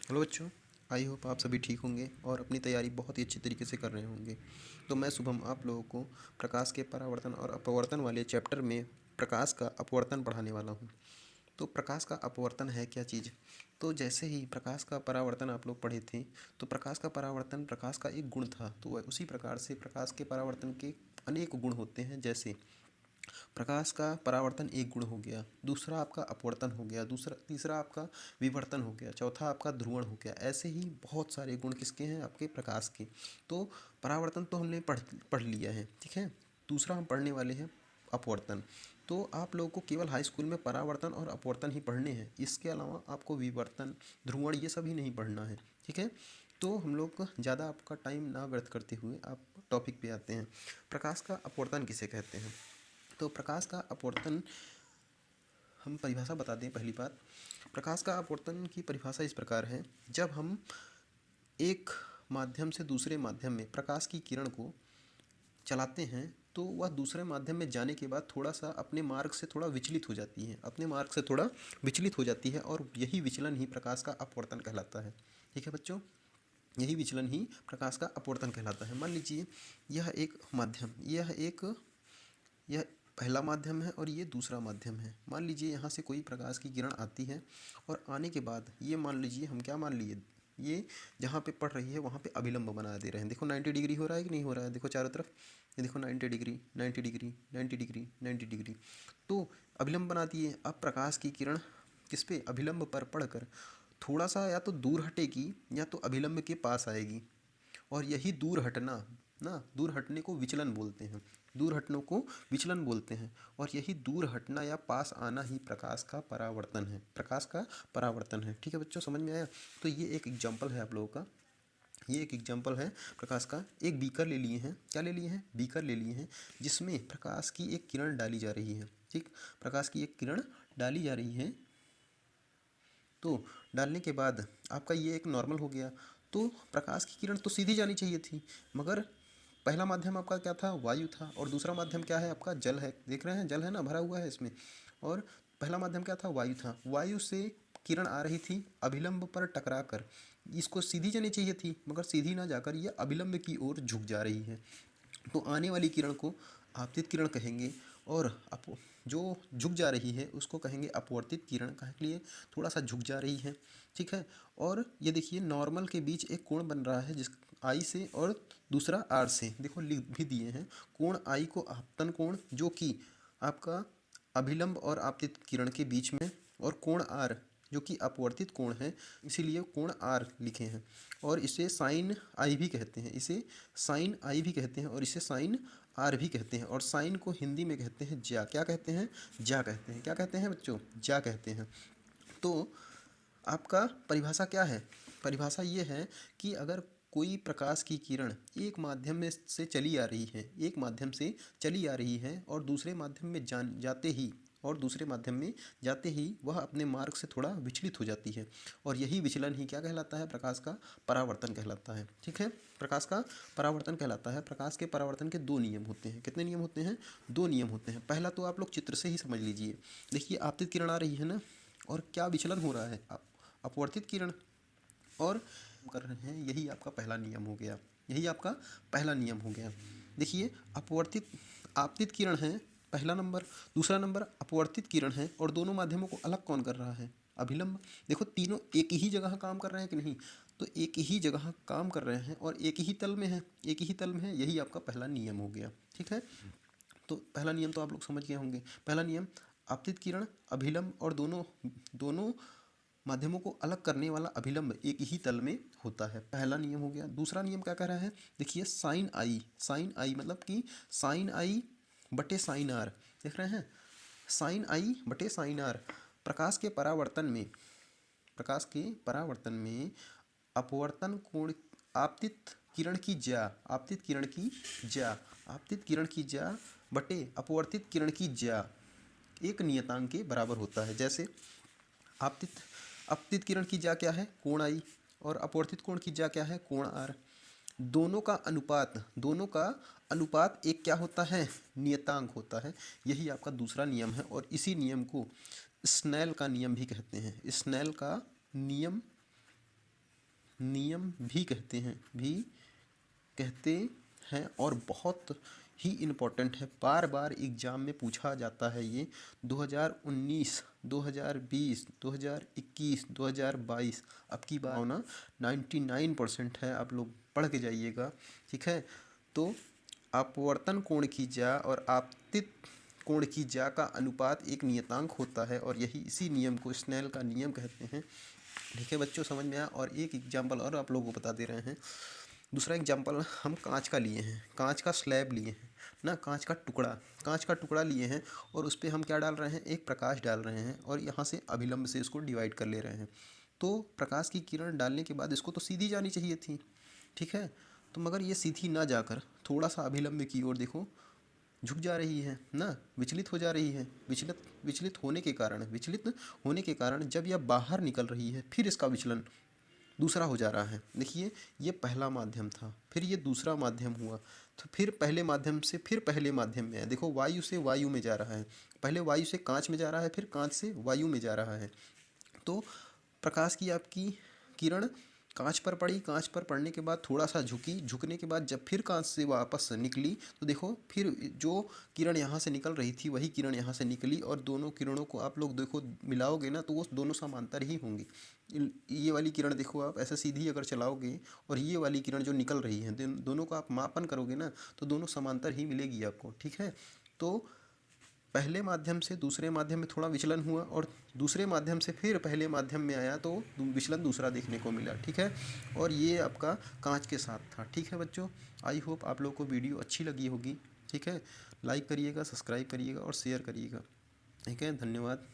Hello बच्चों, I hope आप सभी ठीक होंगे और अपनी तैयारी बहुत ही अच्छी तरीके से कर रहे होंगे। तो मैं शुभम आप लोगों को प्रकाश के परावर्तन और अपवर्तन वाले चैप्टर में प्रकाश का अपवर्तन पढ़ाने वाला हूँ। तो प्रकाश का अपवर्तन है क्या चीज़? तो जैसे ही प्रकाश का परावर्तन आप लोग पढ़े थे, तो प्रकाश का परावर्तन प्रकाश का एक गुण था। तो उसी प्रकार से प्रकाश के परावर्तन के अनेक गुण होते हैं। जैसे प्रकाश का परावर्तन एक गुण हो गया, दूसरा आपका अपवर्तन हो गया, तीसरा आपका विवर्तन हो गया, चौथा आपका ध्रुवण हो गया। ऐसे ही बहुत सारे गुण किसके हैं? आपके प्रकाश के। तो परावर्तन तो हमने पढ़ लिया है, ठीक है। दूसरा हम पढ़ने वाले हैं अपवर्तन। तो आप लोगों को केवल हाई स्कूल में परावर्तन और अपवर्तन ही पढ़ने हैं। इसके अलावा आपको विवर्तन, ध्रुवण ये सब ही नहीं पढ़ना है, ठीक है। तो हम लोग ज़्यादा आपका टाइम ना व्यर्थ करते हुए आप टॉपिक पे आते हैं। प्रकाश का अपवर्तन किसे कहते हैं? तो प्रकाश का अपवर्तन हम परिभाषा बता दें। पहली बात, प्रकाश का अपवर्तन की परिभाषा इस प्रकार है। जब हम एक माध्यम से दूसरे माध्यम में प्रकाश की किरण को चलाते हैं, तो वह दूसरे माध्यम में जाने के बाद थोड़ा सा अपने मार्ग से थोड़ा विचलित हो जाती है, अपने मार्ग से थोड़ा विचलित हो जाती है, और यही विचलन ही प्रकाश का अपवर्तन कहलाता है, ठीक है बच्चों। यही विचलन ही प्रकाश का अपवर्तन कहलाता है। मान लीजिए यह एक माध्यम, यह पहला माध्यम है और ये दूसरा माध्यम है। मान लीजिए यहाँ से कोई प्रकाश की किरण आती है, और आने के बाद ये मान लीजिए, हम क्या मान लिए, ये जहाँ पे पड़ रही है वहाँ पे अभिलंब बना दे रहे हैं। देखो 90 डिग्री हो रहा है कि नहीं हो रहा है? देखो चारों तरफ, ये देखो 90 डिग्री, 90 डिग्री, 90 डिग्री, 90 डिग्री। तो अभिलंब बना दिए। अब प्रकाश की किरण किस पे? अभिलंब पर पड़कर थोड़ा सा या तो दूर हटेगी या तो अभिलंब के पास आएगी। और यही दूर हटना, ना, दूर हटने को विचलन बोलते हैं। दूर हटने को विचलन बोलते हैं। और यही दूर हटना या पास आना ही प्रकाश का परावर्तन है, प्रकाश का परावर्तन है, ठीक है बच्चों, समझ में आया? तो ये एक एग्जाम्पल है आप लोगों का, ये एक एग्जाम्पल है प्रकाश का। एक बीकर ले लिए हैं, क्या ले लिए हैं? बीकर ले लिए हैं, जिसमें प्रकाश की एक किरण डाली जा रही है, ठीक। प्रकाश की एक किरण डाली जा रही है। तो डालने के बाद आपका ये एक नॉर्मल हो गया। तो प्रकाश की किरण तो सीधी जानी चाहिए थी, मगर पहला माध्यम आपका क्या था? वायु था। और दूसरा माध्यम क्या है आपका? जल है। देख रहे हैं, जल है ना, भरा हुआ है इसमें। और पहला माध्यम क्या था? वायु था। वायु से किरण आ रही थी अभिलंब पर टकरा कर। इसको सीधी जानी चाहिए थी, मगर सीधी ना जाकर ये अभिलंब की ओर झुक जा रही है। तो आने वाली किरण को आपतित किरण कहेंगे, और जो झुक जा रही है उसको कहेंगे अपवर्तित किरण। कहे के लिए? थोड़ा सा झुक जा रही है, ठीक है। और ये देखिए नॉर्मल के बीच एक कोण बन रहा है, जिस आई से, और दूसरा आर से। देखो लिख भी दिए हैं, कोण आई को आपतन कोण, जो कि आपका अभिलंब और आपतित किरण के बीच में, और कोण आर जो कि अपवर्तित कोण है, इसीलिए कोण आर लिखे हैं। और इसे साइन आई भी कहते हैं, इसे साइन आई भी कहते हैं, और इसे साइन आर भी कहते हैं। और साइन को हिंदी में कहते हैं ज्या। क्या कहते हैं? ज्या कहते हैं। क्या कहते हैं बच्चों? ज्या कहते हैं। तो आपका परिभाषा क्या है? परिभाषा ये है कि अगर कोई प्रकाश की किरण एक माध्यम में से चली आ रही है, एक माध्यम से चली आ रही है, और दूसरे माध्यम में जाते ही, और दूसरे माध्यम में जाते ही वह अपने मार्ग से थोड़ा विचलित हो जाती है, और यही विचलन ही क्या कहलाता है? प्रकाश का परावर्तन कहलाता है, ठीक है। प्रकाश का परावर्तन कहलाता है। प्रकाश के परावर्तन के दो नियम होते हैं। कितने नियम होते हैं? दो नियम होते हैं। पहला तो आप लोग चित्र से ही समझ लीजिए। देखिए आपतित किरण आ रही है ना, और क्या विचलन हो रहा है? अपवर्तित किरण और कर रहे हैं। यही आपका पहला नियम हो गया, यही आपका पहला नियम हो गया। देखिए अपवर्तित, आपतित किरण है पहला नंबर, दूसरा नंबर अपवर्तित किरण है, और दोनों माध्यमों को अलग कौन कर रहा है? अभिलंब। देखो तीनों एक ही जगह काम कर रहे हैं कि नहीं? तो एक ही जगह काम कर रहे हैं और एक ही तल में है, एक ही तल में है। यही आपका पहला नियम हो गया, ठीक है। तो पहला नियम तो आप लोग समझ गए होंगे। पहला नियम, आपतित किरण, अभिलंब और दोनों दोनों माध्यमों को अलग करने वाला अभिलंब एक ही तल में होता है। पहला नियम हो गया। दूसरा नियम क्या कह रहा है? देखिए साइन आई, साइन आई मतलब कि साइन आई बटे साइन आर। देख रहे हैं, साइन आई बटे साइन आर। प्रकाश के परावर्तन में, प्रकाश के परावर्तन में अपवर्तन कोण, आपतित किरण की ज्या, आपतित किरण की ज्या, आपतित किरण की ज्या बटे अपवर्तित किरण की ज्या एक नियतांक के बराबर होता है। जैसे आपतित आपतित किरण की ज्या क्या है? कोण आई। और अपवर्तित कोण की ज्या क्या है? कोण आर। दोनों का अनुपात, दोनों का अनुपात एक क्या होता है? नियतांक होता है। यही आपका दूसरा नियम है, और इसी नियम को स्नेल का नियम भी कहते हैं। स्नेल का नियम नियम भी कहते हैं और बहुत ही इम्पोर्टेंट है। बार बार एग्ज़ाम में पूछा जाता है ये 2019, 2020, 2021, 2022 अब की बार ना 99% है। आप लोग पढ़ के जाइएगा, ठीक है। तो अपवर्तन कोण की ज्या और आपतित कोण की ज्या का अनुपात एक नियतांक होता है और यही इसी नियम को स्नेल का नियम कहते हैं। ठीक है बच्चों, समझ में आया। और एक एग्जाम्पल और आप लोगों को बता दे रहे हैं। दूसरा एग्जाम्पल हम कांच का लिए हैं, कांच का स्लैब लिए हैं ना, कांच का टुकड़ा लिए हैं और उस पर हम क्या डाल रहे हैं, एक प्रकाश डाल रहे हैं और यहाँ से अभिलंब से इसको डिवाइड कर ले रहे हैं। तो प्रकाश की किरण डालने के बाद इसको तो सीधी जानी चाहिए थी, ठीक है। तो मगर ये सीधी ना जाकर थोड़ा सा अभिलंब की ओर देखो झुक जा रही है ना, विचलित हो जा रही है। विचलित होने के कारण जब यह बाहर निकल रही है फिर इसका विचलन दूसरा हो जा रहा है। देखिए ये पहला माध्यम था, फिर ये दूसरा माध्यम हुआ, तो फिर पहले माध्यम से फिर पहले माध्यम में है। देखो वायु से वायु में जा रहा है, पहले वायु से कांच में जा रहा है, फिर कांच से वायु में जा रहा है। तो प्रकाश की आपकी किरण कांच पर पड़ी, कांच पर पड़ने के बाद थोड़ा सा झुकी, झुकने के बाद जब फिर कांच से वापस निकली तो देखो फिर जो किरण यहाँ से निकल रही थी वही किरण यहाँ से निकली और दोनों किरणों को आप लोग देखो मिलाओगे ना तो वो दोनों समांतर ही होंगी। ये वाली किरण देखो आप ऐसे सीधी अगर चलाओगे और ये वाली किरण जो निकल रही है दोनों को आप मापन करोगे ना तो दोनों समांतर ही मिलेगी आपको, ठीक है। तो पहले माध्यम से दूसरे माध्यम में थोड़ा विचलन हुआ और दूसरे माध्यम से फिर पहले माध्यम में आया तो विचलन दूसरा देखने को मिला, ठीक है। और ये आपका कांच के साथ था, ठीक है बच्चों। आई होप आप लोगों को वीडियो अच्छी लगी होगी, ठीक है। लाइक करिएगा, सब्सक्राइब करिएगा और शेयर करिएगा, ठीक है। धन्यवाद।